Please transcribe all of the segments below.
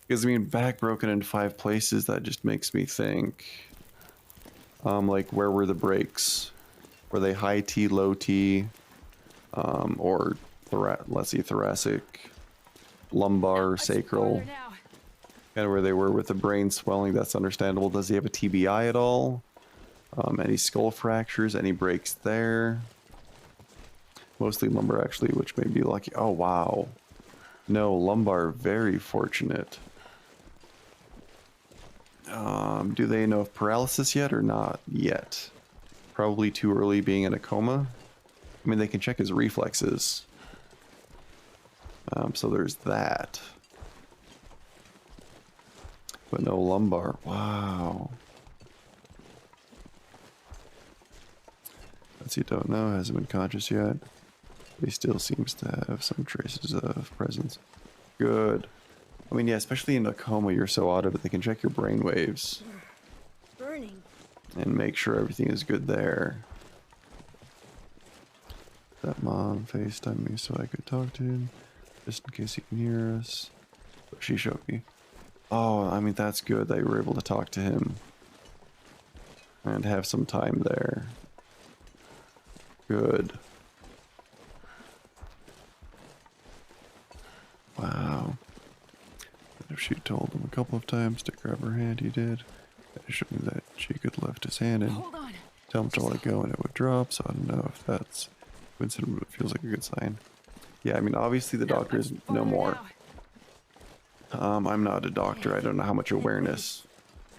Because I mean, back broken in 5 places, that just makes me think. Like where were the breaks? Were they high T, low T, or let's see, thoracic, lumbar, Much farther sacral? now. Kind of where they were with the brain swelling. That's understandable. Does he have a TBI at all? Any skull fractures? Any breaks there? Mostly lumbar, actually, which may be lucky. Oh, wow. No, lumbar, very fortunate. Do they know of paralysis yet or not yet? Probably too early being in a coma. I mean, they can check his reflexes. So there's that. But no lumbar. Wow. That's you don't know. Hasn't been conscious yet. But he still seems to have some traces of presence. Good. I mean, yeah, especially in a coma, you're so out of it. They can check your brain waves. Burning. And make sure everything is good there. That mom FaceTimed me so I could talk to him. Just in case he can hear us. But she showed me. Oh, I mean, that's good that you were able to talk to him. And have some time there. Good. Wow. And if she told him a couple of times to grab her hand, he did. That showed me that she could lift his hand and Hold on. tell him to let go and it would drop, so I don't know if that's coincident, but it feels like a good sign. Yeah, I mean, obviously the doctors know more. I'm not a doctor. I don't know how much awareness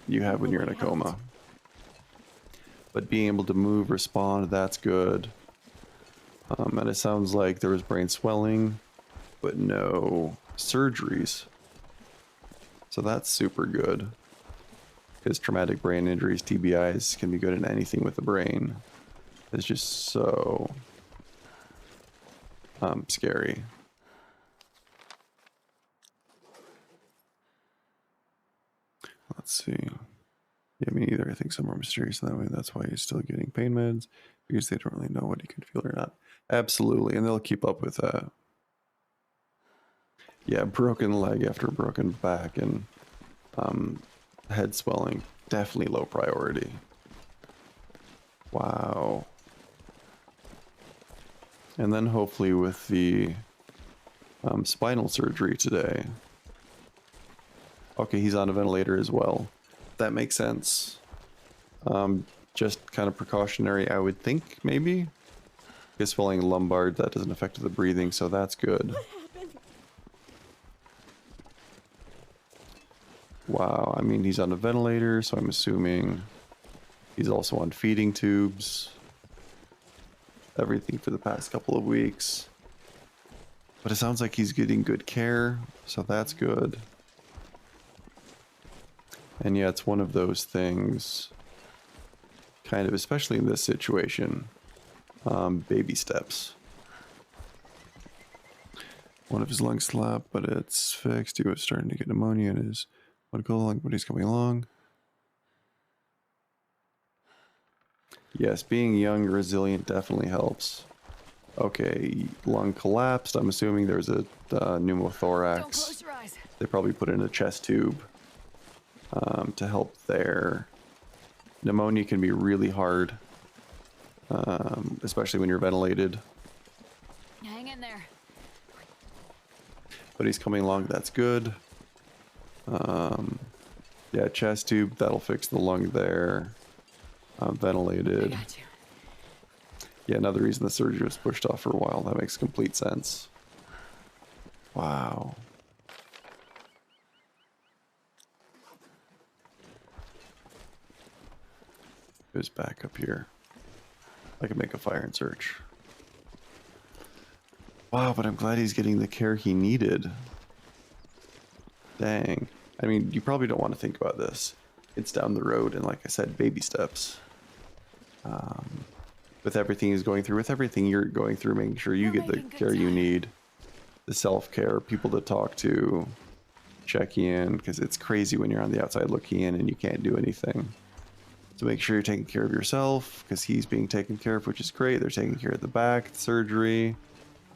you have when you're in a coma. But being able to move, respond, that's good. And it sounds like there was brain swelling, but no surgeries. So that's super good. Because traumatic brain injuries, TBIs, can be good in anything with the brain. It's just so scary. Let's see. Yeah, me neither. I think some are mysterious in that way. That's why he's still getting pain meds, because they don't really know what he can feel or not. Absolutely, and they'll keep up with that. Yeah, broken leg after broken back and head swelling, definitely low priority. Wow. And then hopefully with the spinal surgery today. Okay, he's on a ventilator as well. That makes sense. Just kind of precautionary, I would think, maybe. His swelling lumbar, that doesn't affect the breathing, so that's good. Wow, I mean, he's on a ventilator, so I'm assuming he's also on feeding tubes. Everything for the past couple of weeks. But it sounds like he's getting good care, so that's good. And yeah, it's one of those things, kind of, especially in this situation, baby steps. One of his lungs slapped, but it's fixed. He was starting to get pneumonia in his medical lung, but he's coming along. Yes, being young, resilient definitely helps. Okay, lung collapsed. I'm assuming there's a pneumothorax. Don't close your eyes. They probably put in a chest tube to help there. Pneumonia can be really hard, especially when you're ventilated. Hang in there. But he's coming along, that's good. Yeah, chest tube, that'll fix the lung there. Ventilated. I got you. Yeah, another reason the surgery was pushed off for a while. That makes complete sense. Wow. Who's back up here? I can make a fire and search. Wow, but I'm glad he's getting the care he needed. Dang. I mean, you probably don't want to think about this. It's down the road, and like I said, baby steps. With everything he's going through, with everything you're going through, making sure you get the care you need, the self-care, people to talk to, check in, because it's crazy when you're on the outside looking in and you can't do anything. So make sure you're taking care of yourself, because he's being taken care of, which is great. They're taking care of the back, the surgery.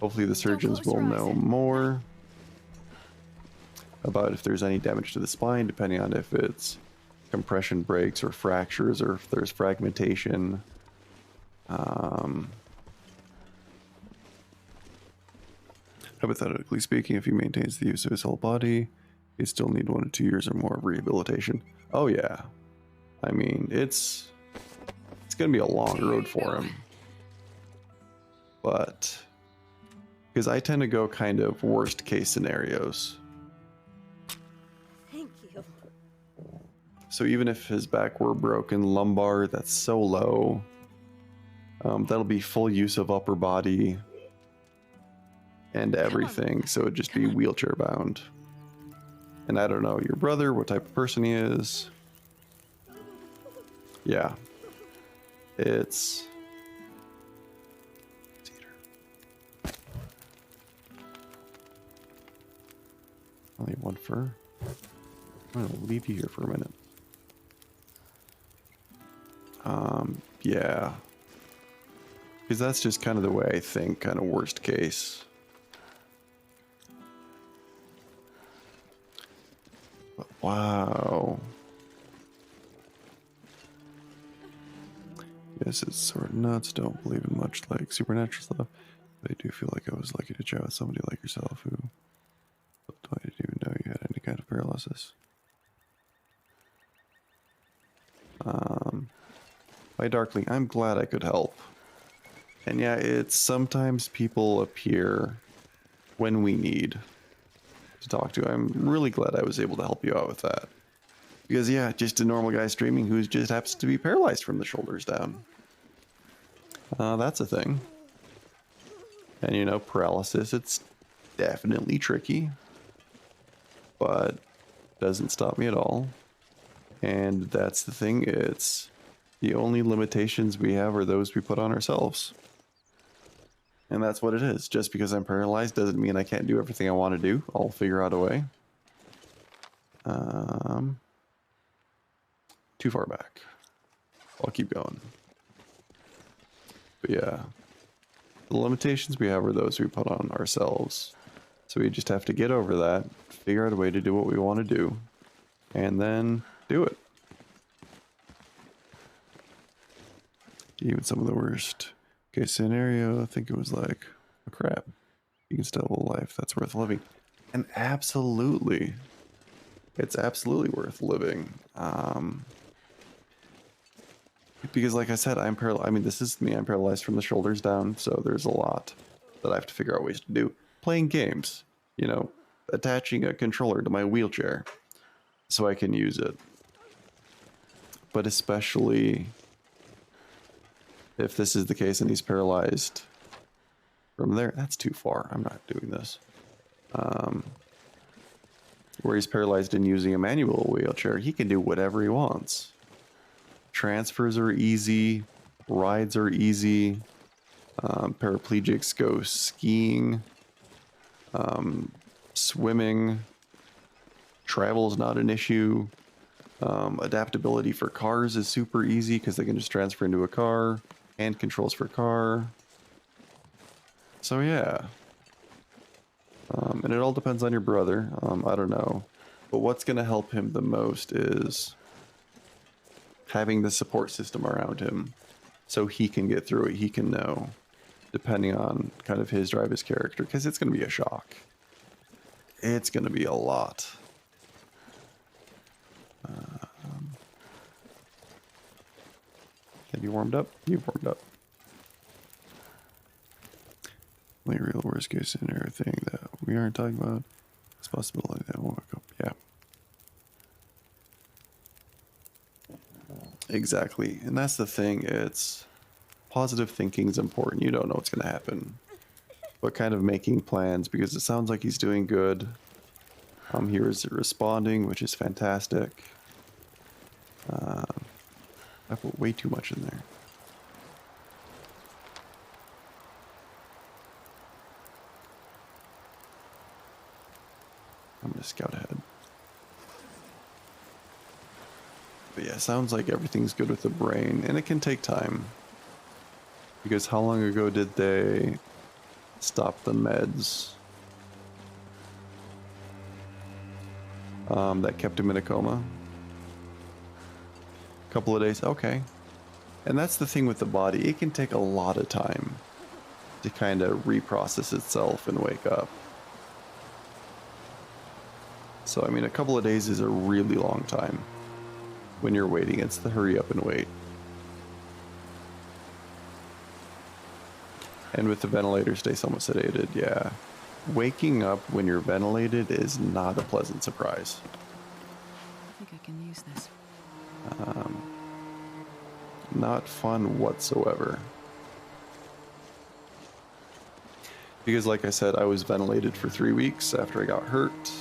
Hopefully the surgeons will know more. about if there's any damage to the spine, depending on if it's compression breaks or fractures or if there's fragmentation. Hypothetically speaking, if he maintains the use of his whole body, he'd still need 1 to 2 years or more of rehabilitation. Oh yeah. I mean, it's gonna be a long road for him. But because I tend to go kind of worst case scenarios. Thank you. So even if his back were broken, lumbar, that's so low. That'll be full use of upper body and everything. So it'd just be wheelchair bound. And I don't know your brother, what type of person he is. Yeah. It's... Only 1 fur. I'm gonna leave you here for a minute. Yeah. Because that's just kind of the way I think, kind of worst case. But wow. Yes, it's sort of nuts. Don't believe in much like supernatural stuff. But I do feel like I was lucky to chat with somebody like yourself who... I didn't even know you had any kind of paralysis. By Darkling, I'm glad I could help. And yeah, it's sometimes people appear when we need to talk to. I'm really glad I was able to help you out with that. Because yeah, just a normal guy streaming who just happens to be paralyzed from the shoulders down. That's a thing. And you know, paralysis, it's definitely tricky. But doesn't stop me at all. And that's the thing, it's the only limitations we have are those we put on ourselves. And that's what it is. Just because I'm paralyzed doesn't mean I can't do everything I want to do. I'll figure out a way. Too far back. I'll keep going. But yeah, the limitations we have are those we put on ourselves. So we just have to get over that, figure out a way to do what we want to do, and then do it. Even some of the worst case scenario, I think it was like, oh crap, you can still have a life that's worth living. And absolutely, it's absolutely worth living. Because like I said, I'm paralyzed. I mean, this is me, I'm paralyzed from the shoulders down, so there's a lot that I have to figure out ways to do. Playing games, you know, attaching a controller to my wheelchair so I can use it. But especially if this is the case and he's paralyzed from there, that's too far. I'm not doing this. Where he's paralyzed and using a manual wheelchair, he can do whatever he wants. Transfers are easy, rides are easy. Paraplegics go skiing, swimming. Travel is not an issue. Adaptability for cars is super easy because they can just transfer into a car. Hand controls for car. So yeah. And it all depends on your brother. I don't know. But what's going to help him the most is having the support system around him so he can get through it. He can know, depending on kind of his drive, his character, because it's going to be a shock. It's going to be a lot. Have you warmed up? You've warmed up. Only real worst case scenario thing that we aren't talking about is possibility that won't go. Yeah. Exactly. And that's the thing. It's positive thinking is important. You don't know what's going to happen. But kind of making plans, because it sounds like he's doing good. He is responding, which is fantastic. I put way too much in there. I'm going to scout ahead. But yeah, sounds like everything's good with the brain, and it can take time. Because how long ago did they stop the meds? that kept him in a coma. Couple of days, okay. And that's the thing with the body, it can take a lot of time to kind of reprocess itself and wake up. So I mean, a couple of days is a really long time when you're waiting. It's the hurry up and wait. And with the ventilator, stay somewhat sedated, yeah. Waking up when you're ventilated is not a pleasant surprise. I think I can use this. Not fun whatsoever. Because like I said, I was ventilated for 3 weeks after I got hurt.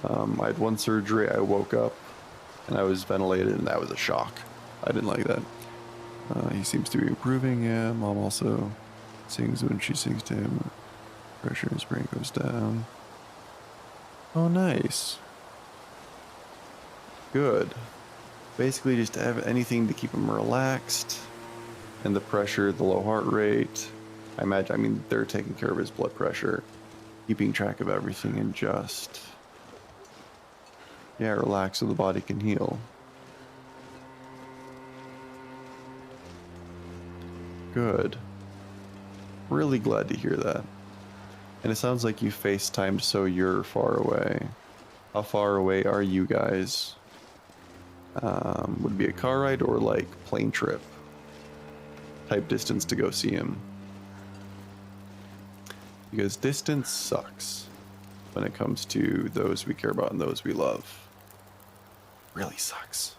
I had one surgery, I woke up, and I was ventilated, and that was a shock. I didn't like that. He seems to be improving, yeah. Mom also sings when she sings to him. Pressure in his brain goes down. Oh, nice. Good. Basically just to have anything to keep him relaxed. And the pressure, the low heart rate. I mean, they're taking care of his blood pressure. Keeping track of everything and just... yeah, relax so the body can heal. Good. Really glad to hear that. And it sounds like you FaceTimed, so you're far away. How far away are you guys? Would it be a car ride or like plane trip type distance to go see him? Because distance sucks when it comes to those we care about and those we love. Really sucks.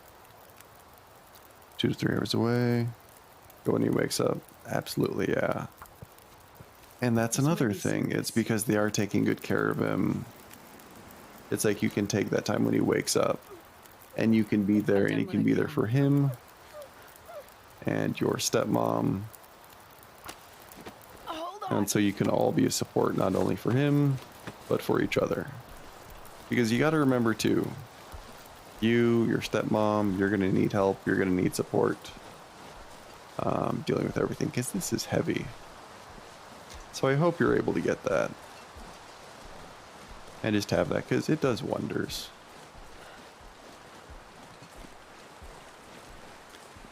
2 to 3 hours away. Go when he wakes up. Absolutely, yeah. And that's another thing. It's because they are taking good care of him. It's like you can take that time when he wakes up and you can be there, and you can be there for him and your stepmom. And so you can all be a support not only for him, but for each other. Because you got to remember too, you, your stepmom, you're going to need help. You're going to need support dealing with everything, because this is heavy. So I hope you're able to get that. And just have that, because it does wonders.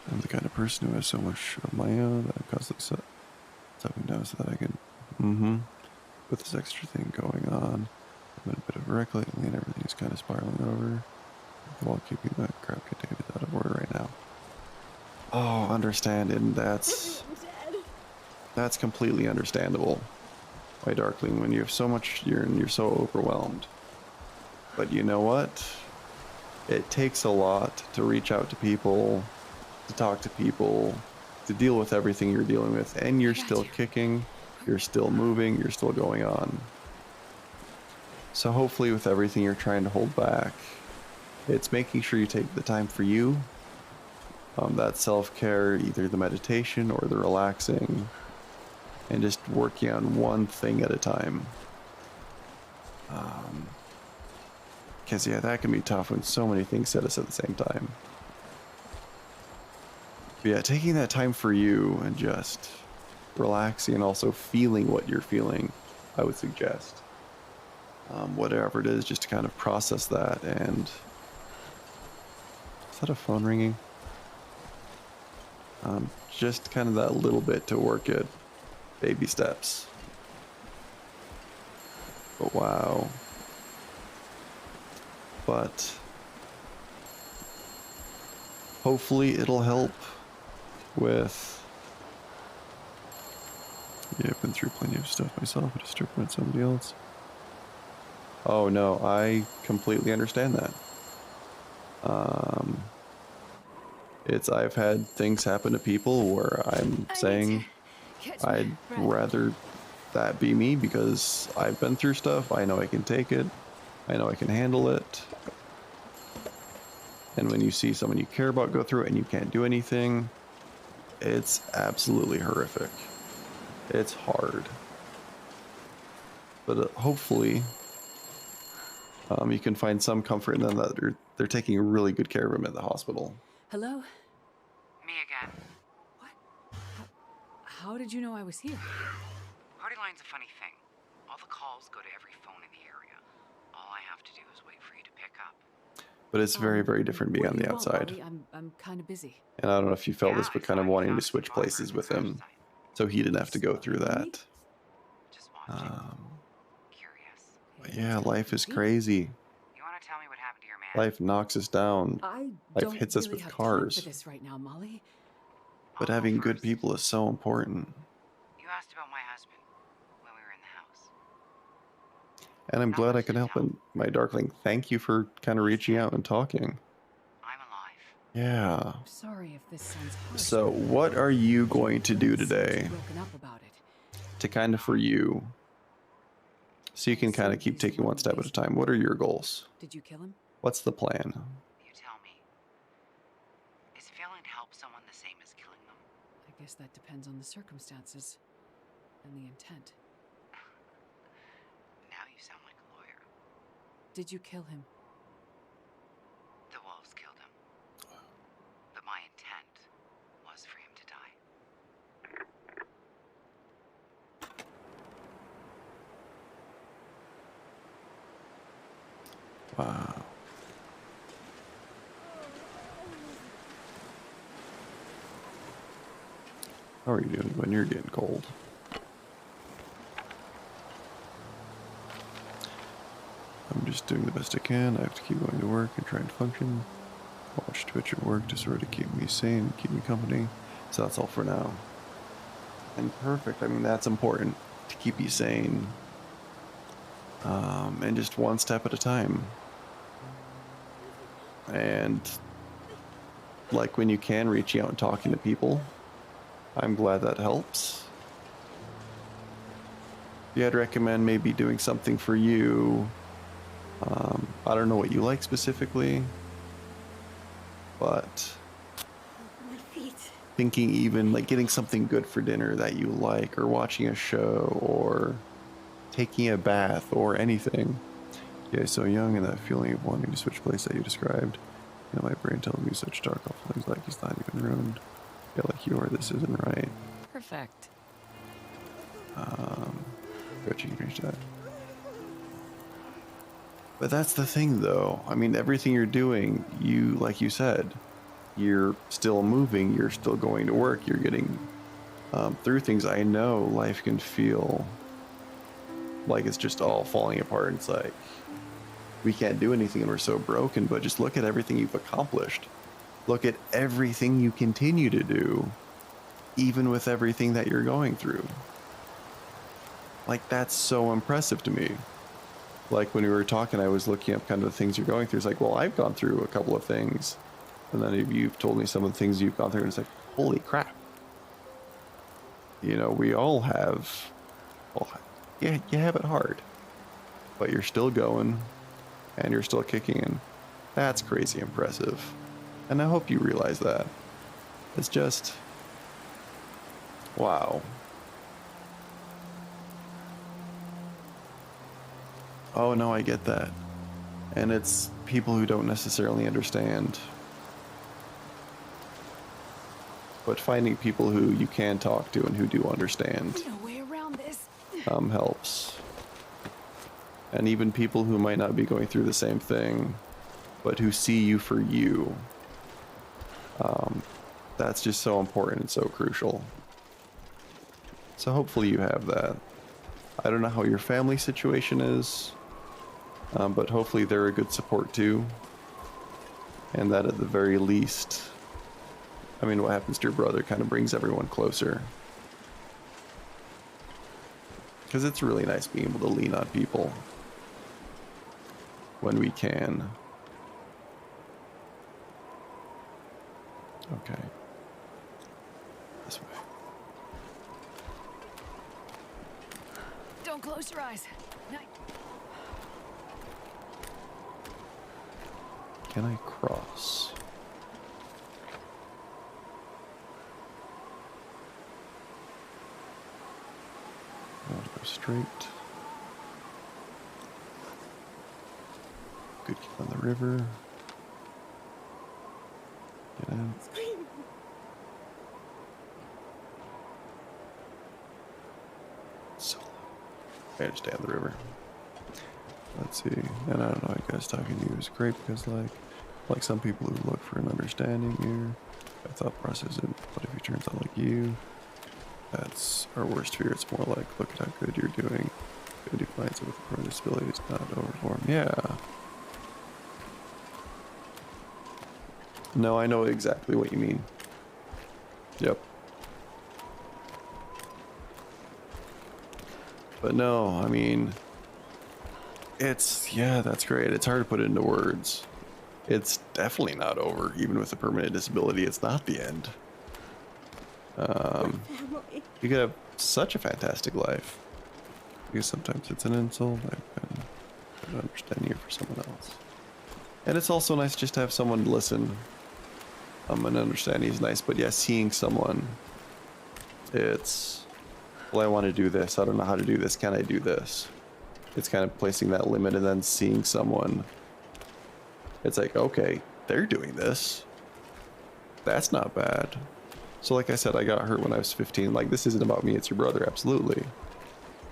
I'm the kind of person who has so much of my own that I'm constantly stepping down so that I can, with this extra thing going on, I'm in a bit of a wreck lately and everything's kind of spiraling over. While keeping that crap contained out of order right now. Oh, understand, and that's completely understandable. My Darkling, when you have so much, you're so overwhelmed. But you know what? It takes a lot to reach out to people, to talk to people, to deal with everything you're dealing with, and you're still kicking, you're still moving, you're still going on. So hopefully with everything you're trying to hold back, it's making sure you take the time for you, that self-care, either the meditation or the relaxing, and just working on one thing at a time. Because yeah, that can be tough when so many things set us at the same time. But yeah, taking that time for you and just relaxing and also feeling what you're feeling, I would suggest. Whatever it is, just to kind of process that. And is that a phone ringing? Just kind of that little bit to work it. Baby steps. But wow. But hopefully it'll help with... yeah, I've been through plenty of stuff myself, but it's stripping at somebody else. Oh no, I completely understand that. I've had things happen to people where I'm saying I'd rather that be me, because I've been through stuff. I know I can take it. I know I can handle it. And when you see someone you care about go through it and you can't do anything, it's absolutely horrific. It's hard. But hopefully, you can find some comfort in them that they're taking really good care of him at the hospital. Hello? Me again. What? How did you know I was here? Party line's a funny thing. All the calls go to every phone in the area. All I have to do is wait for you But it's very, very different being What on do the you want, outside. Molly? I'm kind of busy. And I don't know if you felt Yeah, this, I but saw kind of you wanting to talking switch to Margaret places at the with crash him, site. so he didn't have to go through Spying on me? that. Just watching. Curious. But Okay, yeah, that's kinda life is creepy. crazy. You want to tell me what happened to your man? Life knocks us down. I Life don't hits us really with have time for cars. this right now, Molly. But I'll go having good first. people is so important. You asked about my husband when we were in the house. And I'm Not glad I much could to help. tell. And my darkling, thank you for kind of He's reaching dead. out and talking. I'm alive. Yeah. I'm sorry if this sounds harsh. So, what are you going to do Don't seem too today broken up about it. to kind of for you, so you I can kind of assume keep he's the taking one one in the step at a basement. time? What are your goals? Did you kill him? What's the plan? You tell me. Is failing to help someone the same as killing them? I guess that depends on the circumstances and the intent. Now you sound like a lawyer. Did you kill him? The wolves killed him. But my intent was for him to die. Wow. How are you doing when you're getting cold? I'm just doing the best I can. I have to keep going to work and try and function. I watch Twitch at work to sort of keep me sane, keep me company. So that's all for now. And perfect. I mean, that's important to keep you sane. And just one step at a time. And like when you can, reaching out and talking to people. I'm glad that helps. Yeah, I'd recommend maybe doing something for you. I don't know what you like specifically, but My feet. thinking even like getting something good for dinner that you like, or watching a show, or taking a bath, or anything. Yeah, so young, and that feeling of wanting to switch place that you described. You know, my brain telling me such dark feelings like it's not even ruined. Yeah, like you are, this isn't right. Perfect. But you can finish that. But that's the thing, though. I mean, everything you're doing, you, like you said, you're still moving, you're still going to work, you're getting through things. I know life can feel like it's just all falling apart. It's like we can't do anything and we're so broken, but just look at everything you've accomplished. Look at everything you continue to do, even with everything that you're going through. Like, that's so impressive to me. Like, when we were talking, I was looking up kind of the things you're going through. It's like, well, I've gone through a couple of things. And then you've told me some of the things you've gone through, and it's like, holy crap. You know, we all have, well, yeah, you have it hard. But you're still going, and you're still kicking in. That's crazy impressive. And I hope you realize that. It's just, wow. Oh no, I get that. And it's people who don't necessarily understand. But finding people who you can talk to and who do understand No way around this. helps. And even people who might not be going through the same thing, but who see you for you. That's just so important and so crucial. So hopefully you have that. I don't know how your family situation is, but hopefully they're a good support too. And that at the very least, I mean, what happens to your brother kind of brings everyone closer. Because it's really nice being able to lean on people when we can. Okay. This way. Don't close your eyes. Night. Can I cross? I want to go straight. Good keep on the river. Get in. So I gotta stay on the river. Let's see. And I don't know, I guess talking to you is great because, like, Like some people who look for an understanding here. My thought process is, what if he turns out like you? That's our worst fear. It's more like, look at how good you're doing. Good defines it with a permanent disability. It's not overform. Yeah. No, I know exactly what you mean. Yep. But no, I mean, yeah, that's great. It's hard to put it into words. It's definitely not over, even with a permanent disability. It's not the end. Family. You could have such a fantastic life. Because sometimes it's an insult. I can understand you for someone else. And it's also nice just to have someone to listen. And understand he's nice, but yeah, seeing someone, it's, well, I want to do this. I don't know how to do this. Can I do this? It's kind of placing that limit, and then seeing someone, it's like, okay, they're doing this. That's not bad. So like I said, I got hurt when I was 15. Like, this isn't about me, it's your brother, absolutely.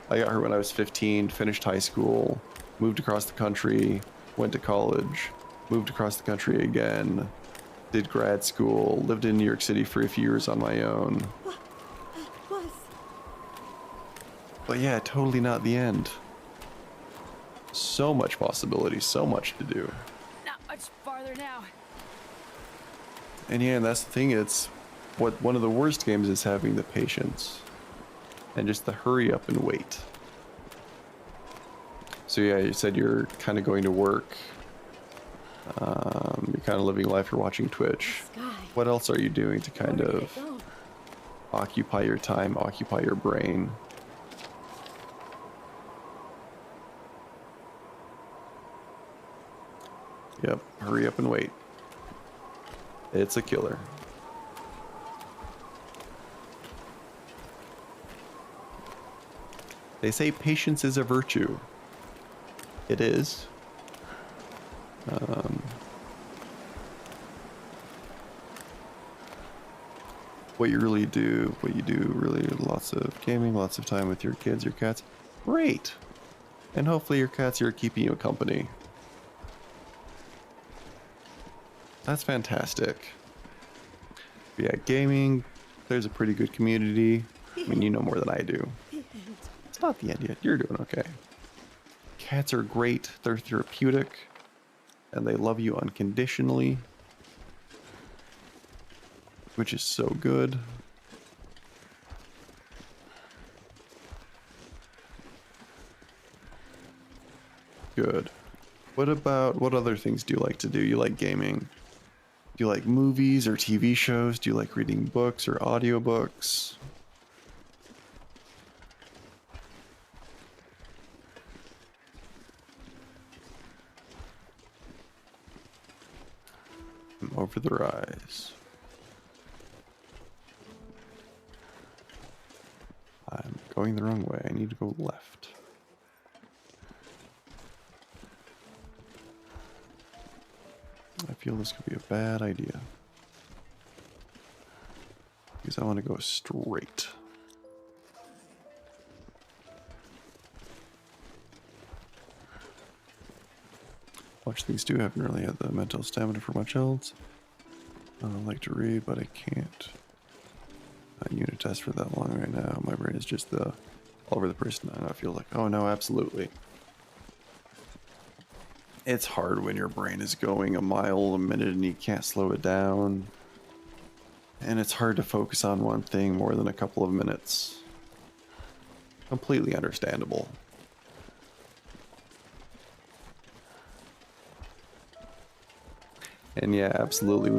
I got hurt when I was 15, finished high school, moved across the country, went to college, moved across the country again, did grad school, lived in New York City for a few years on my own. What was? But yeah, totally not the end. So much possibility, so much to do. Not much farther now. And yeah, and that's the thing, it's one of the worst games is having the patience and just the hurry up and wait. So yeah, you said you're kind of going to work. You're kind of living life, you're watching Twitch. Sky. What else are you doing to kind Where did of it go? occupy your time, occupy your brain? Yep, hurry up and wait. It's a killer. They say patience is a virtue. It is. What you do really, lots of gaming, lots of time with your kids, your cats. Great. And hopefully your cats are keeping you company. That's fantastic. But yeah, gaming, there's a pretty good community. I mean, you know more than I do. It's not the end yet. You're doing okay. Cats are great. They're therapeutic. And they love you unconditionally. Which is so good. Good. What other things do you like to do? You like gaming? Do you like movies or TV shows? Do you like reading books or audiobooks? Over the rise. I'm going the wrong way. I need to go left. I feel this could be a bad idea. Because I want to go straight. Watch things too. I haven't really had the mental stamina for much else. I like to read, but I can't. Unit test for that long right now. My brain is just all over the person. I feel like, oh no, absolutely. It's hard when your brain is going a mile a minute and you can't slow it down. And it's hard to focus on one thing more than a couple of minutes. Completely understandable. And yeah, absolutely,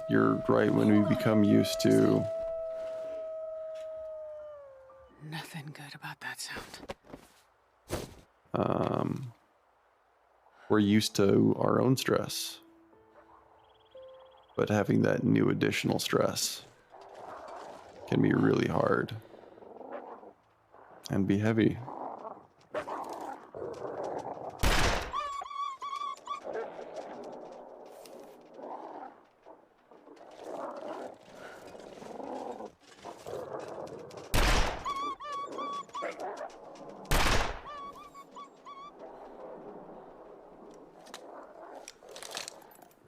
you're right, when we become used to... Nothing good about that sound. We're used to our own stress. But having that new additional stress can be really hard. And be heavy.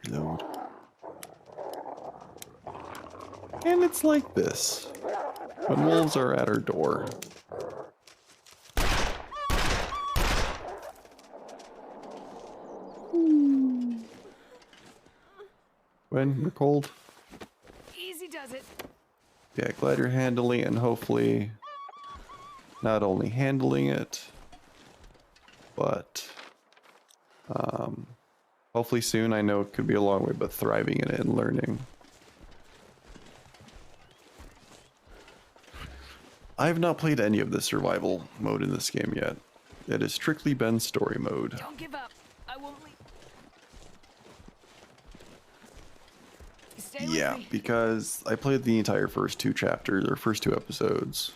Reload. And it's like this when wolves are at our door. When you're cold. Easy does it. Yeah, glad you're handling it, and hopefully not only handling it, but hopefully soon. I know it could be a long way, but thriving in it and learning. I have not played any of the survival mode in this game yet. It has strictly been story mode. Don't give up. I won't leave. Stay Yeah, with me. because I played the entire first two chapters, or first two episodes.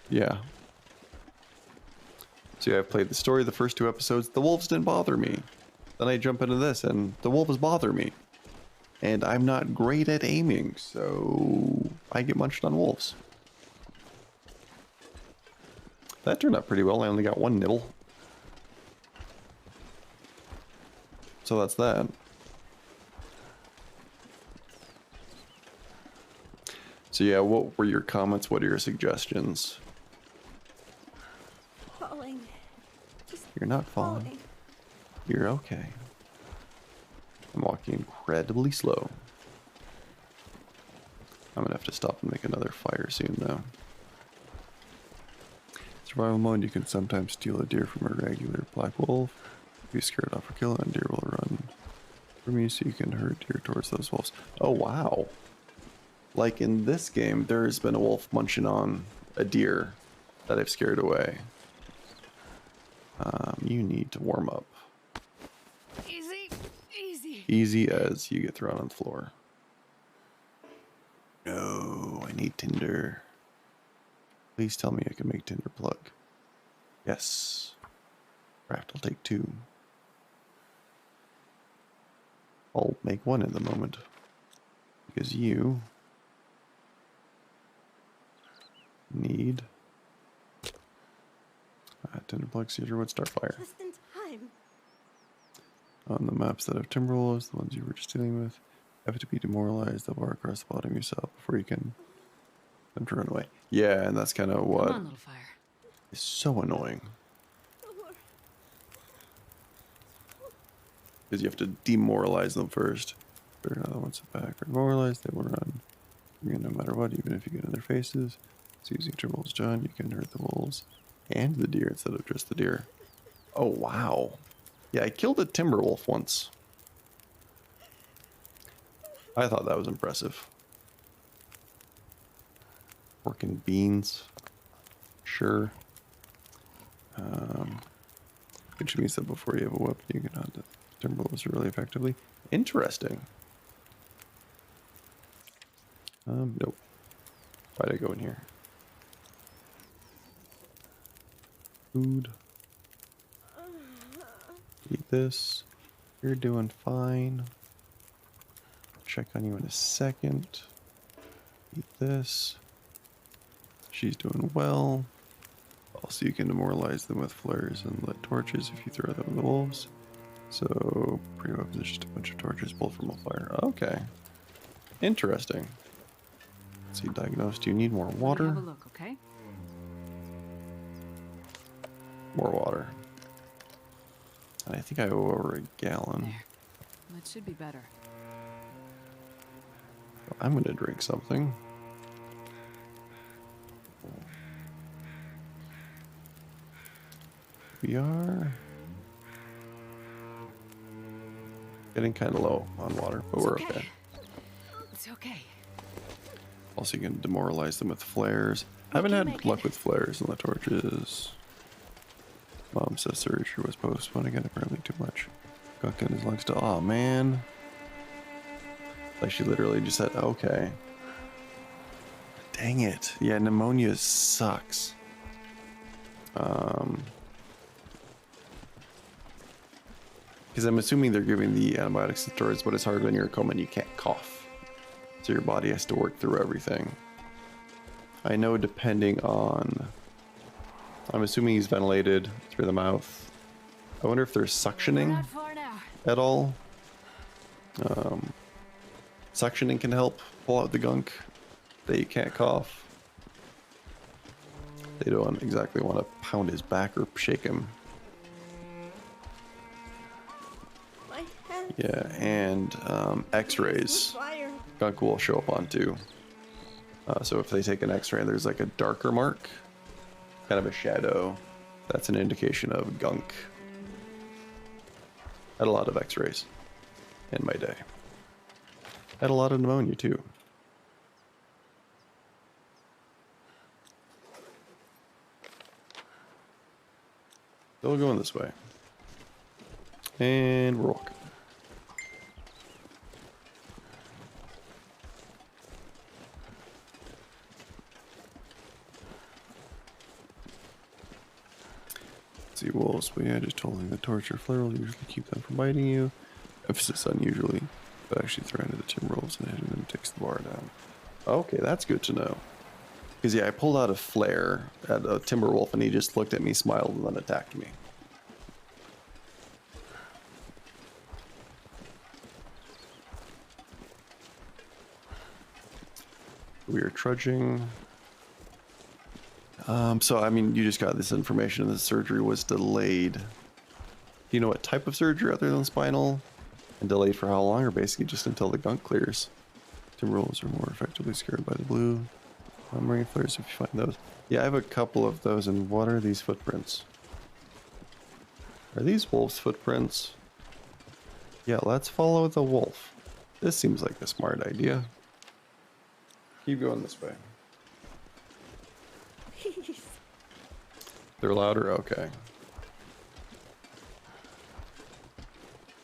Yeah. So yeah, I've played the story, the first two episodes. The wolves didn't bother me. Then I jump into this, and the wolves bother me. And I'm not great at aiming, so I get munched on wolves. That turned out pretty well. I only got one nibble. So that's that. So yeah, what were your comments? What are your suggestions? Falling. Just You're not falling. You're okay. I'm walking incredibly slow. I'm gonna have to stop and make another fire soon though. Survival mode, you can sometimes steal a deer from a regular black wolf. If you scare it off or kill it, and deer will run from you so you can herd deer towards those wolves. Oh wow. Like in this game, there's been a wolf munching on a deer that I've scared away. You need to warm up. Easy. Easy. Easy as you get thrown on the floor. No, I need tinder. Please tell me I can make tinder plug. Yes. Craft will take 2. I'll make 1 in the moment. Because you need tinder plug, cedar wood, starfire. just in time. On the maps that have timber wolves, the ones you were just dealing with, have to be demoralized. The bar across the bottom yourself before you can them to run away. Yeah, and that's kind of what Come on, little fire. is so annoying. Because you have to demoralize them first. If another one's back or demoralized, they will run. No matter what, even if you get in their faces. So using Timberwolves John, you can hurt the wolves and the deer instead of just the deer. Oh wow. Yeah, I killed a timber wolf once. I thought that was impressive. Pork and beans. Sure. Which means that before you have a weapon, you can hunt the timber wolves really effectively. Interesting. Nope. Why'd I go in here? Food. Eat this. You're doing fine. Check on you in a second. Eat this. She's doing well. Also, you can demoralize them with flares and lit torches if you throw them at the wolves. So, pre-weapons is just a bunch of torches pulled from a fire. Okay. Interesting. Let's see, diagnosed. Do you need more Let me water? have a look, okay? More water. And I think I owe over a gallon. There. That should be better. I'm gonna drink something. We are getting kind of low on water, but we're okay. It's okay. Also, you can demoralize them with flares. I haven't had luck with flares and the torches. Mom says surgery was postponed again, apparently too much. Got getting his legs to. Oh man. Like she literally just said, okay. Dang it. Yeah, pneumonia sucks. Because I'm assuming they're giving the antibiotics and steroids, but it's hard when you're in a coma and you can't cough. So your body has to work through everything. I know depending on... I'm assuming he's ventilated through the mouth. I wonder if there's We're suctioning not far now. at all. Suctioning can help pull out the gunk that you can't cough. They don't exactly want to pound his back or shake him. My hands. Yeah, and x-rays. Fire. Gunk will show up on too. So if they take an x-ray and there's like a darker mark, kind of a shadow, that's an indication of gunk. Had a lot of x-rays in my day. Had a lot of pneumonia too. Still going this way. And we're walking. See wolves, but yeah, just holding the torch or flare will usually keep them from biting you. Emphasis on usually, but actually throwing to the timber wolves and hitting them takes the bar down. Okay, that's good to know. Because yeah, I pulled out a flare at a timber wolf and he just looked at me, smiled, and then attacked me. We are trudging. So I mean, you just got this information and the surgery was delayed. Do you know what type of surgery other than spinal? And delayed for how long, or basically just until the gunk clears? Timber wolves are more effectively scared by the blue. Marine flares if you find those. Yeah, I have a couple of those. And what are these footprints? Are these wolves' footprints? Yeah, let's follow the wolf. This seems like a smart idea. Keep going this way. Please. They're louder? Okay.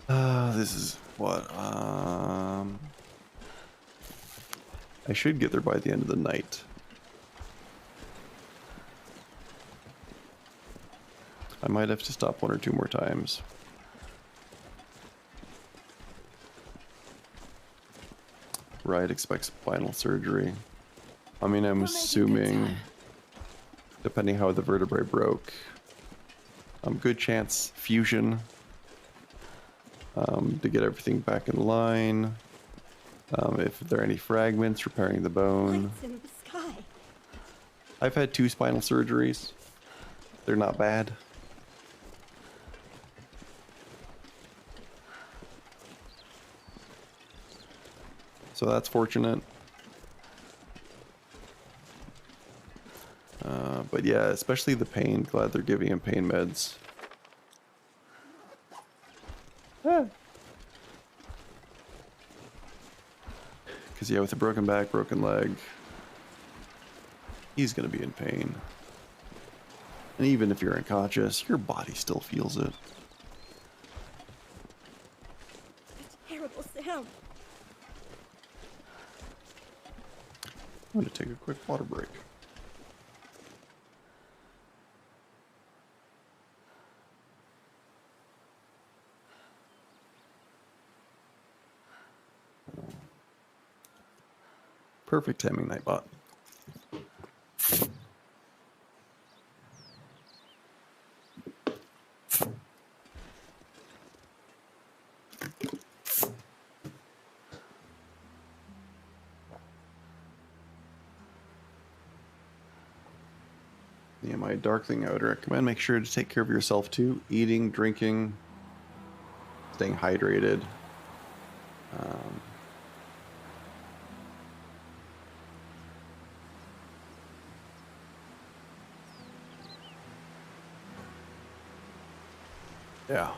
This is what? I should get there by the end of the night. I might have to stop one or two more times. Right, expect spinal surgery. I mean, I'm assuming, depending how the vertebrae broke, good chance fusion to get everything back in line. If there are any fragments, repairing the bone. Lights in the sky. I've had 2 spinal surgeries. They're not bad. So that's fortunate. But yeah, especially the pain. Glad they're giving him pain meds. Because yeah, with a broken back, broken leg, he's going to be in pain. And even if you're unconscious, your body still feels it. A terrible sound. I'm going to take a quick water break. Perfect timing, Nightbot. Yeah, my dark thing I would recommend, make sure to take care of yourself too. Eating, drinking, staying hydrated. Yeah.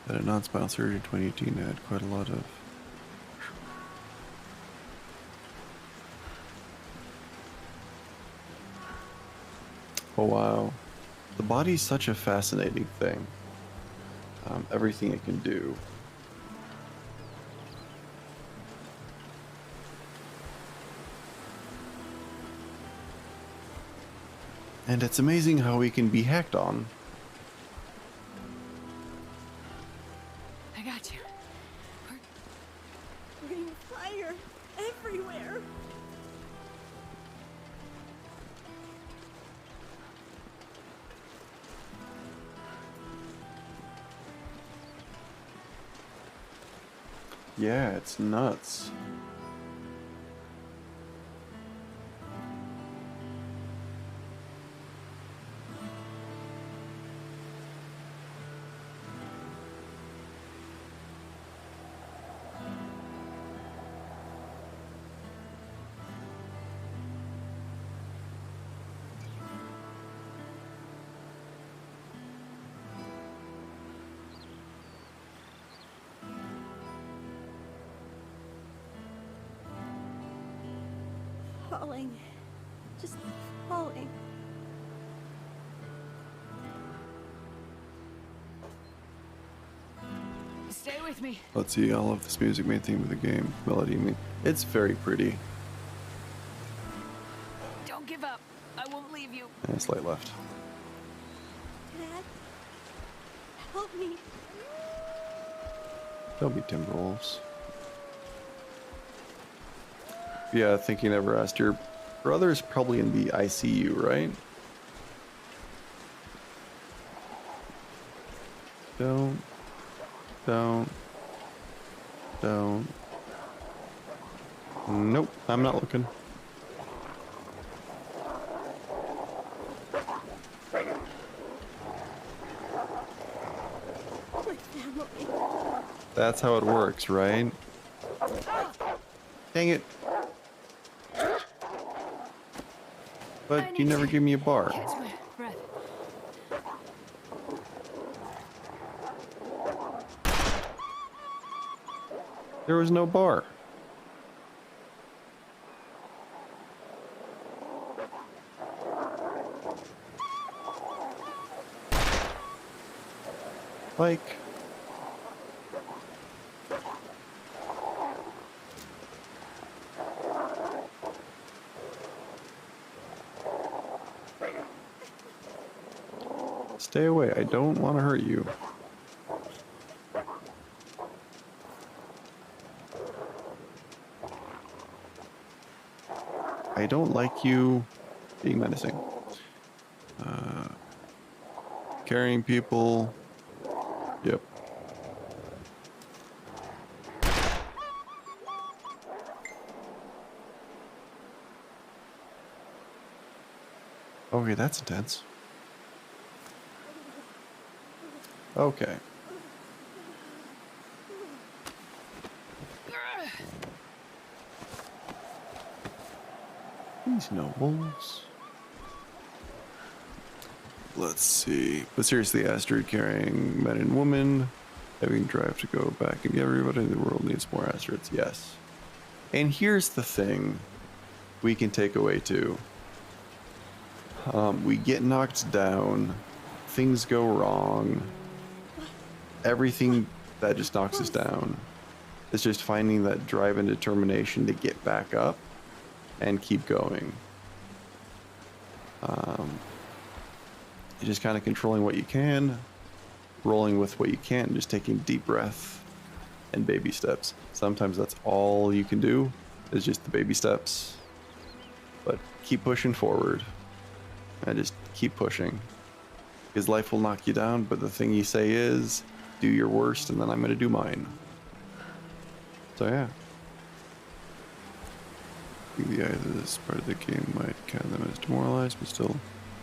At a non-spinal surgery in 2018, I had quite a lot of... Oh wow. The body's such a fascinating thing. Everything it can do. And it's amazing how we can be hacked on. I got you. Green fire everywhere. Yeah, it's nuts. Falling. Just falling. Stay with me. Let's see, I love this music main theme of the game. Melody, I mean, it's very pretty. Don't give up. I won't leave you. And slight left. Dad, help me. Don't be Timberwolves. Yeah, I think you never asked. Your brother's probably in the ICU, right? Don't. Nope, I'm not looking. My family. That's how it works, right? Dang it. But you never give me a bar. Catch my breath. There was no bar. Like, stay away. I don't want to hurt you. I don't like you being menacing. Carrying people. Yep. Okay, that's intense. Okay. These nobles. Let's see. But seriously, asteroid carrying men and women, having drive to go back and get everybody in the world needs more asteroids. Yes. And here's the thing we can take away too. We get knocked down, things go wrong, everything that just knocks us down. It's just finding that drive and determination to get back up and keep going. Just kind of controlling what you can, rolling with what you can, and just taking deep breath and baby steps. Sometimes that's all you can do is just the baby steps, but keep pushing forward and just keep pushing, because life will knock you down, but the thing you say is do your worst and then I'm going to do mine. So yeah. I think the eye of this part of the game might count them as demoralized, but still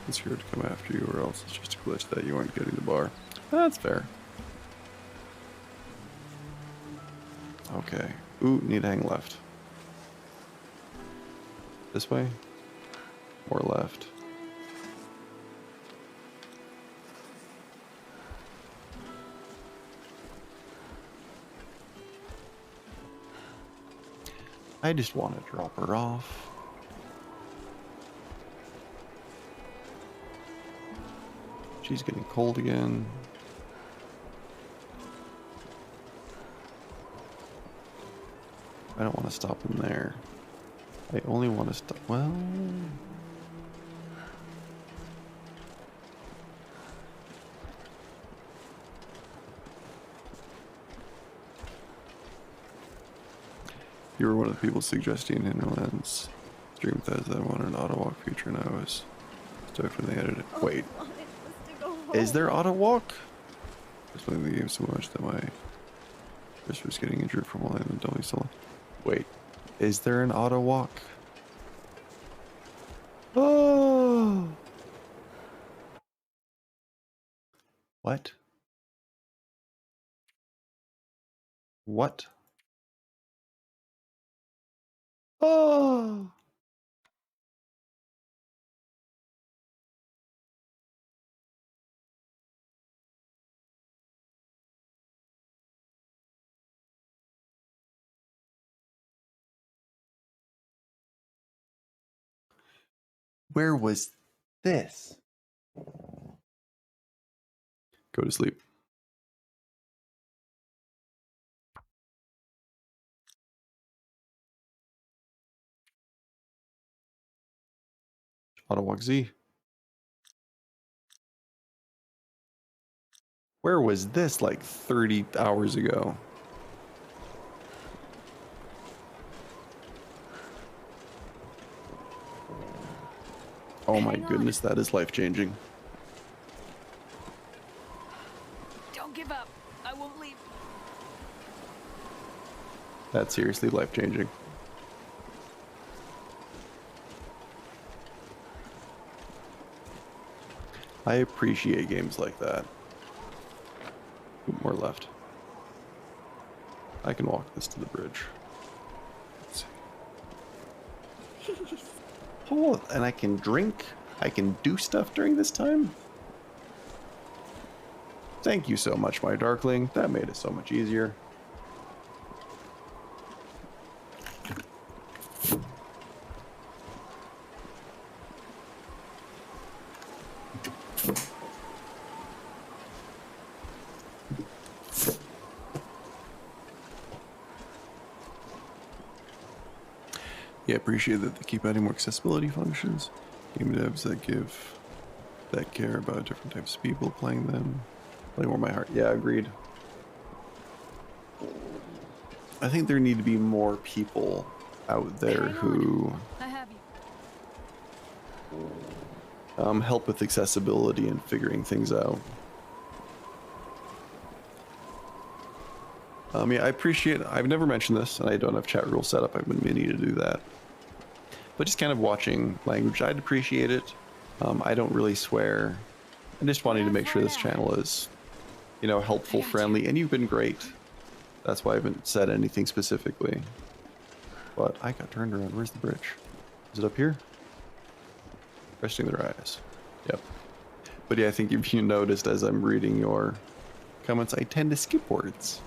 it's here to come after you, or else it's just a glitch that you aren't getting the bar. That's fair. Okay. Ooh, need to hang left. This way? Or left? I just want to drop her off. She's getting cold again. I don't want to stop in there. I only want to stop. Well, you were one of the people suggesting Hinterlands stream that I wanted an auto walk feature, and I was stoked when they added it. Wait, All I wanted was to go home. is there auto walk? I was playing the game so much that my Christopher's getting injured from all the dummy still. Wait, is there an auto walk? Oh! What? What? Oh! Where was this? Go to sleep. Auto walk Z. Where was this like 30 hours ago? Oh my Hang on. goodness, that is life changing. Don't give up. I won't leave. That's seriously life changing. I appreciate games like that. More left. I can walk this to the bridge. Let's see. Please. Oh, and I can drink. I can do stuff during this time. Thank you so much, my darkling. That made it so much easier. Yeah, appreciate that they keep adding more accessibility functions. Game devs that care about different types of people playing them. Play more my heart. Yeah, agreed. I think there need to be more people out there Hang on. who I have you. help with accessibility and figuring things out. Yeah, I appreciate. I've never mentioned this, and I don't have chat rules set up. I've been meaning to do that. But just kind of watching language, I'd appreciate it. I don't really swear. I'm just wanting to make sure this channel is, you know, helpful, friendly, and you've been great. That's why I haven't said anything specifically. But I got turned around. Where's the bridge? Is it up here? Resting their eyes. Yep. But yeah, I think if you noticed as I'm reading your comments, I tend to skip words.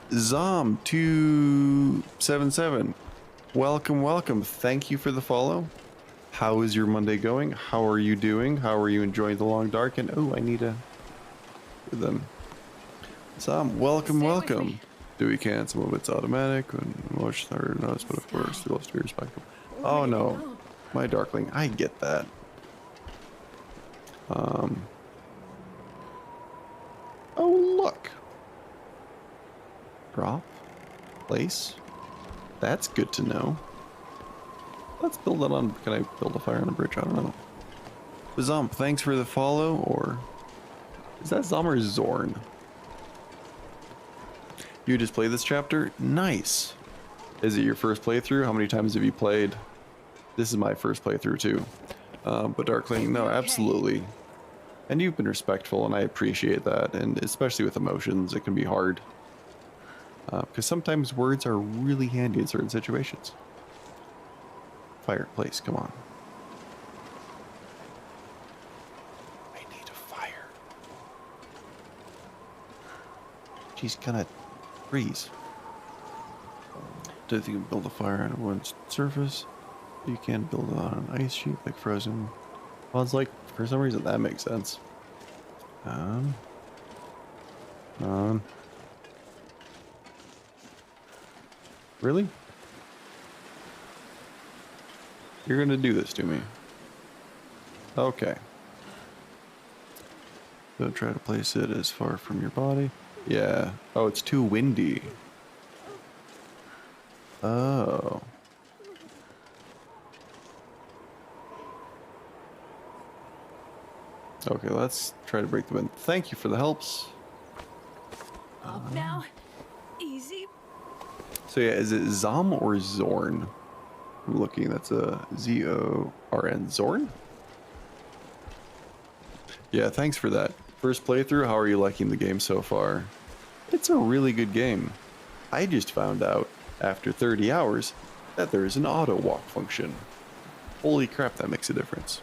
Zom277, welcome, welcome. Thank you for the follow. How is your Monday going? How are you doing? How are you enjoying the long dark? And oh, I need to do them. Zom, welcome, Stay with welcome. me. Do we can? Some of it's automatic and most are notice, but of course, still have to be respectful. Oh no, my darkling, I get that. Oh look. Drop. Place. That's good to know. Let's build it on. Can I build a fire on a bridge? I don't know. Zomp, thanks for the follow. Or is that Zom or Zorn? You just played this chapter? Nice. Is it your first playthrough? How many times have you played? This is my first playthrough too. But Darkling, no, absolutely. And you've been respectful, and I appreciate that. And especially with emotions, it can be hard. Because sometimes words are really handy in certain situations. Fireplace, come on. I need a fire. She's gonna freeze. Do you think you can build a fire on a wooden surface? You can build it on an ice sheet like frozen. Well, it's like, for some reason that makes sense. Really? You're gonna do this to me? Okay. Don't try to place it as far from your body. Yeah. Oh, it's too windy. Oh. Okay, let's try to break the wind. Thank you for the helps. Up now. Easy. So yeah, is it Zom or Zorn? I'm looking, that's a Z-O-R-N. Zorn? Yeah, thanks for that. First playthrough, how are you liking the game so far? It's a really good game. I just found out, after 30 hours, that there is an auto walk function. Holy crap, that makes a difference.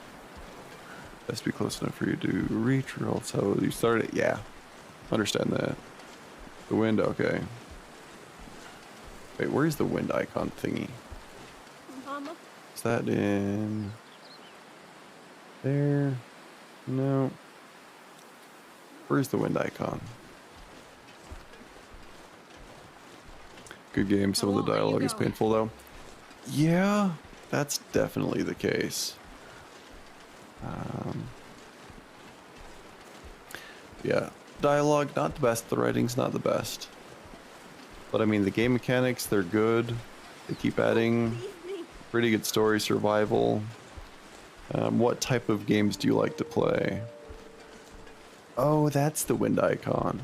Has to be close enough for you to reach, or else how you start it? Yeah, understand that. The wind, okay. Wait, where's the wind icon thingy? Mama, Is that in there? No. Where's the wind icon? Good game. Some of the dialogue is painful though. Yeah, that's definitely the case. Yeah, dialogue not the best. The writing's not the best. But I mean, the game mechanics, they're good. They keep adding. leave me. Pretty good story, survival. What type of games do you like to play? Oh, that's the wind icon.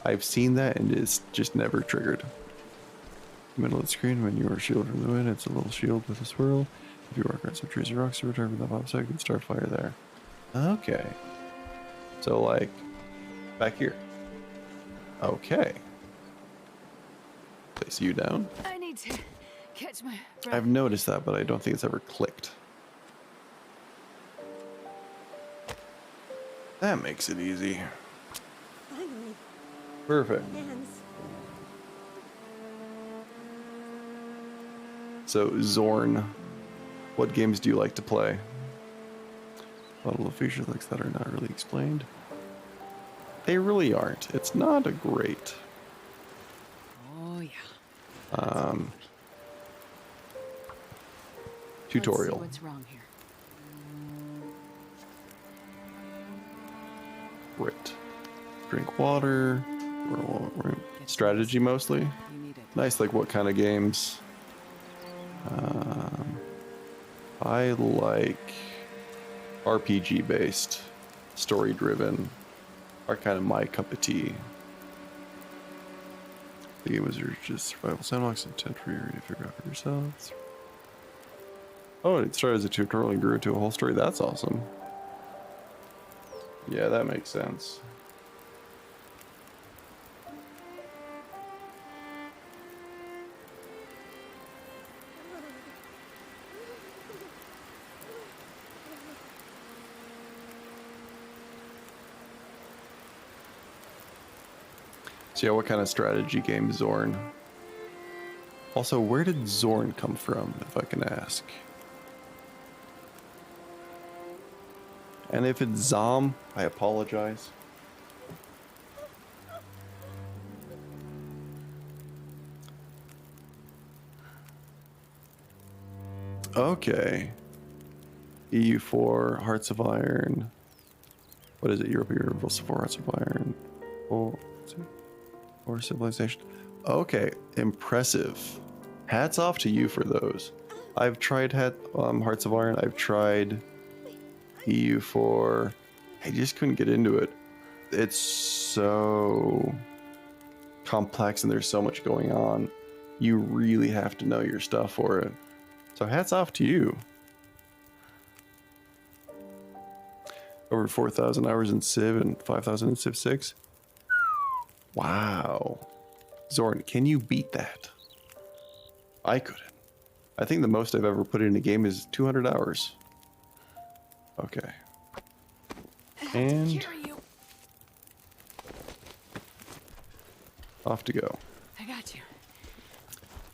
I've seen that and it's just never triggered. Middle of the screen, when you are shielded from the wind, it's a little shield with a swirl. If you work on some trees or rocks to return from the pops out, you can start fire there. Okay. So like, back here. Okay. Place you down. I need to catch my breath. I've noticed that, but I don't think it's ever clicked. That makes it easy. Finally, Perfect. hands. So, Zorn, what games do you like to play? A lot of feature links that are not really explained. They really aren't. It's not a great. Oh yeah. Tutorial. Let's see what's wrong here. Great. Drink water. Strategy mostly. You need it. Nice, like what kind of games? I like RPG based, story driven, are kind of my cup of tea. The game was just survival sandbox intent for you to figure out for yourselves. Oh, it started as a tutorial and grew into a whole story. That's awesome. Yeah, that makes sense. So yeah, what kind of strategy game is Zorn? Also, where did Zorn come from, if I can ask? And if it's Zom, I apologize. Okay. EU4, Hearts of Iron. What is it? European Universal 4 Hearts of Iron. Oh, or Civilization. Okay, impressive. Hats off to you for those. I've tried Hearts of Iron. I've tried EU4. I just couldn't get into it. It's so complex and there's so much going on. You really have to know your stuff for it. So hats off to you. Over 4,000 hours in Civ and 5,000 in Civ 6. Wow. Zorn, can you beat that? I couldn't. I think the most I've ever put in a game is 200 hours. Okay. And Carry you. off to go. I got you.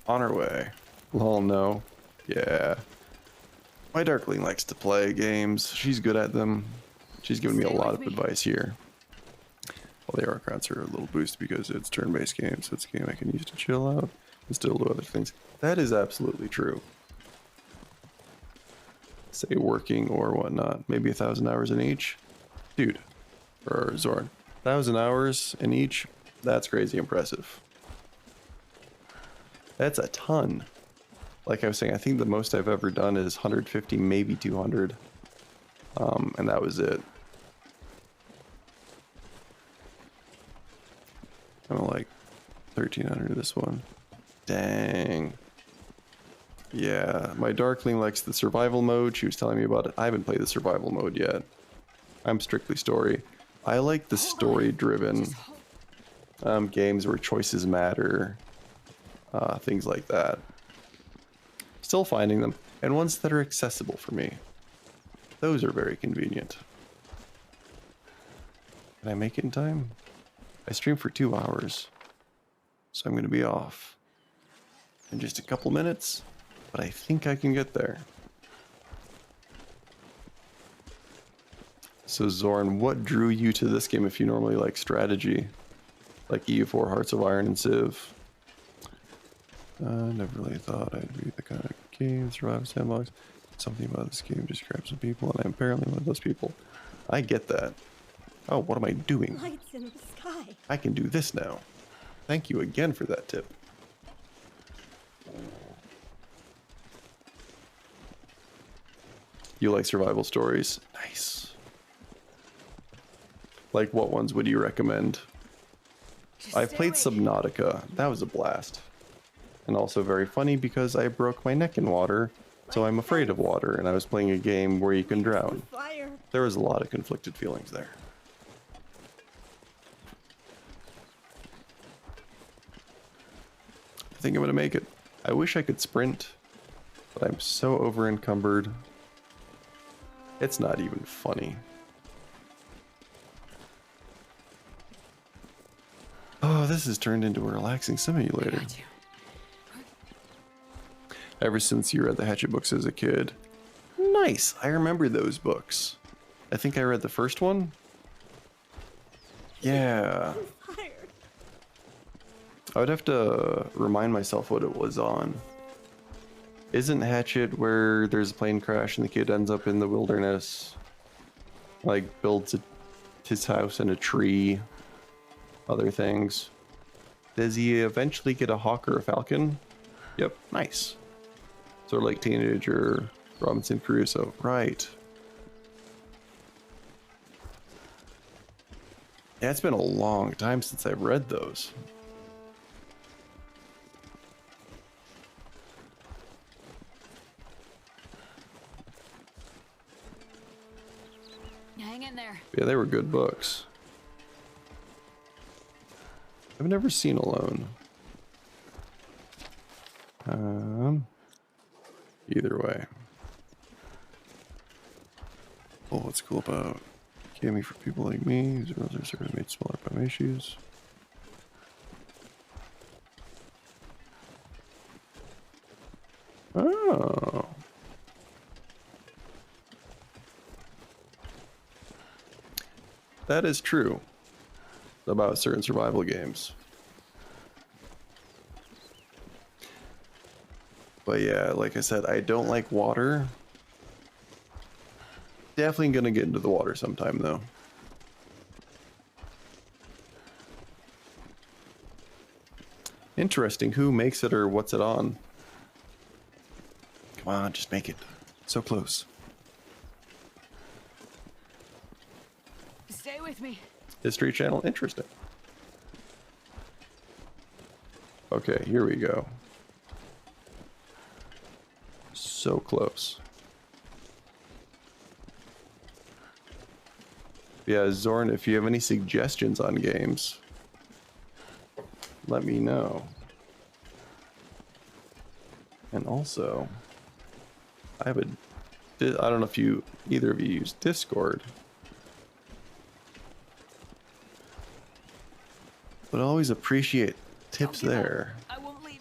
On our way. Lol, no. Yeah. My Darkling likes to play games. She's good at them. She's given me a lot of advice here. Well, the arc rounds are a little boost because it's turn-based game, so it's a game I can use to chill out and still do other things. That is absolutely true. Say working or whatnot. Maybe 1,000 hours in each. Dude. Or Zorn. 1,000 hours in each? That's crazy impressive. That's a ton. Like I was saying, I think the most I've ever done is 150, maybe 200. And that was it. 1300 this one. Dang. Yeah, my Darkling likes the survival mode. She was telling me about it. I haven't played the survival mode yet. I'm strictly story. I like the story-driven games where choices matter. Things like that. Still finding them. And ones that are accessible for me. Those are very convenient. Can I make it in time? I streamed for 2 hours. So I'm going to be off in just a couple minutes. But I think I can get there. So Zorn, what drew you to this game if you normally like strategy? Like EU4, Hearts of Iron, and Civ? Never really thought I'd be the kind of game, survive sandbox. Something about this game just grabs some people, and I'm apparently one of those people. I get that. Oh, what am I doing? Lights in the sky. I can do this now. Thank you again for that tip. You like survival stories? Nice. Like what ones would you recommend? I played Subnautica. That was a blast. And also very funny because I broke my neck in water, so I'm afraid of water, and I was playing a game where you can drown. Fire. There was a lot of conflicted feelings there. I think I'm gonna make it. I wish I could sprint, but I'm so over encumbered. It's not even funny. Oh, this has turned into a relaxing simulator. Ever since you read the Hatchet books as a kid. Nice! I remember those books. I think I read the first one. Yeah. Fire. I would have to remind myself what it was on. Isn't Hatchet where there's a plane crash and the kid ends up in the wilderness? Like, builds his house in a tree. Other things. Does he eventually get a hawk or a falcon? Yep, nice. Sort of like teenager Robinson Crusoe. Right. Yeah, it's been a long time since I've read those. Hang in there. Yeah, they were good books. I've never seen Alone. Either way. Oh, what's cool about gaming for people like me? These rules are sort of made smaller by my issues. Oh. That is true about certain survival games. But yeah, like I said, I don't like water. Definitely gonna get into the water sometime though. Interesting, who makes it or what's it on? Come on, just make it. So close. Stay with me. History Channel, interesting. Okay, here we go. So close. Yeah, Zorn, if you have any suggestions on games, let me know. And also, I don't know if either of you use Discord, but I always appreciate tips there. I won't leave.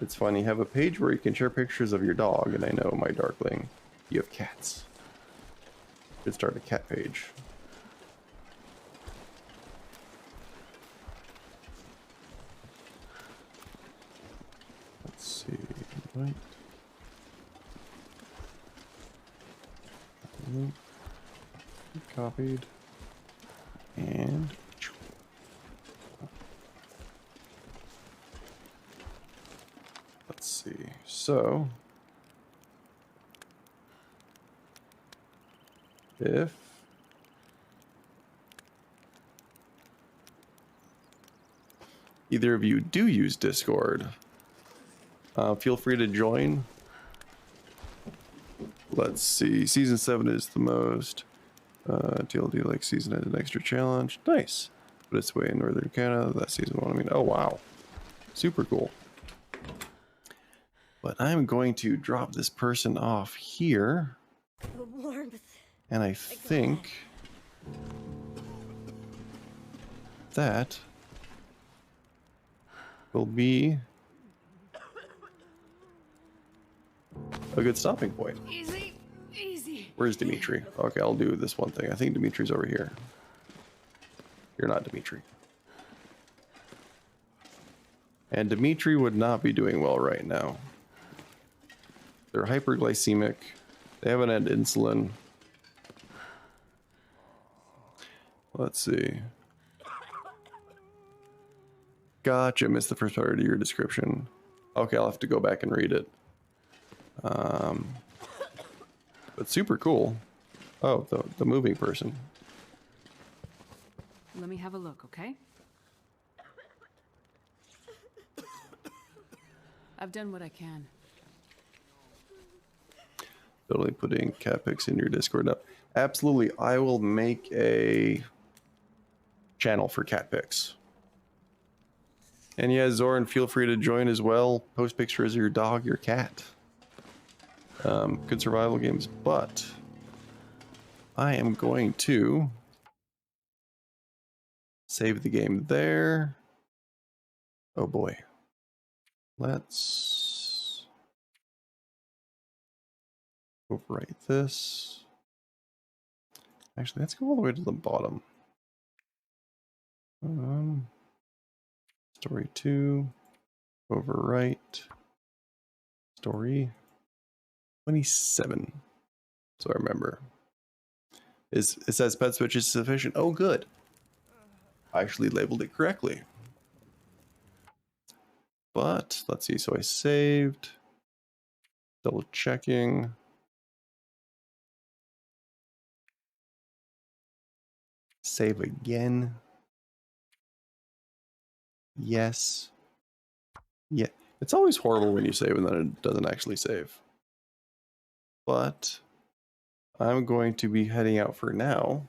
It's funny, have a page where you can share pictures of your dog, and I know, my Darkling, you have cats. Should start a cat page. Let's see, right. Copied. And let's see. So if either of you do use Discord, feel free to join. Let's see. Season 7 is the most. TLD like season has an extra challenge. Nice. But it's way in Northern Canada. That season 1. I mean, oh wow. Super cool. But I'm going to drop this person off here. The warmth. And I think that will be a good stopping point. Easy, easy. Where's Dimitri? Okay, I'll do this one thing. I think Dimitri's over here. You're not Dimitri. And Dimitri would not be doing well right now. They're hyperglycemic. They haven't had insulin. Let's see. Gotcha, missed the first part of your description. Okay, I'll have to go back and read it. But super cool. Oh, the moving person. Let me have a look, okay? I've done what I can. Totally putting cat pics in your Discord now. Absolutely, I will make a channel for cat pics. And yeah, Zoran, feel free to join as well. Post pictures of your dog, your cat. Good survival games, but I am going to save the game there. Oh boy. Let's overwrite this. Actually, let's go all the way to the bottom. Story 2, overwrite, story 27. So I remember. It says pet switch is sufficient. Oh, good. I actually labeled it correctly. But let's see. So I saved. Double checking. Save again. Yes. Yeah. It's always horrible when you save and then it doesn't actually save. But I'm going to be heading out for now.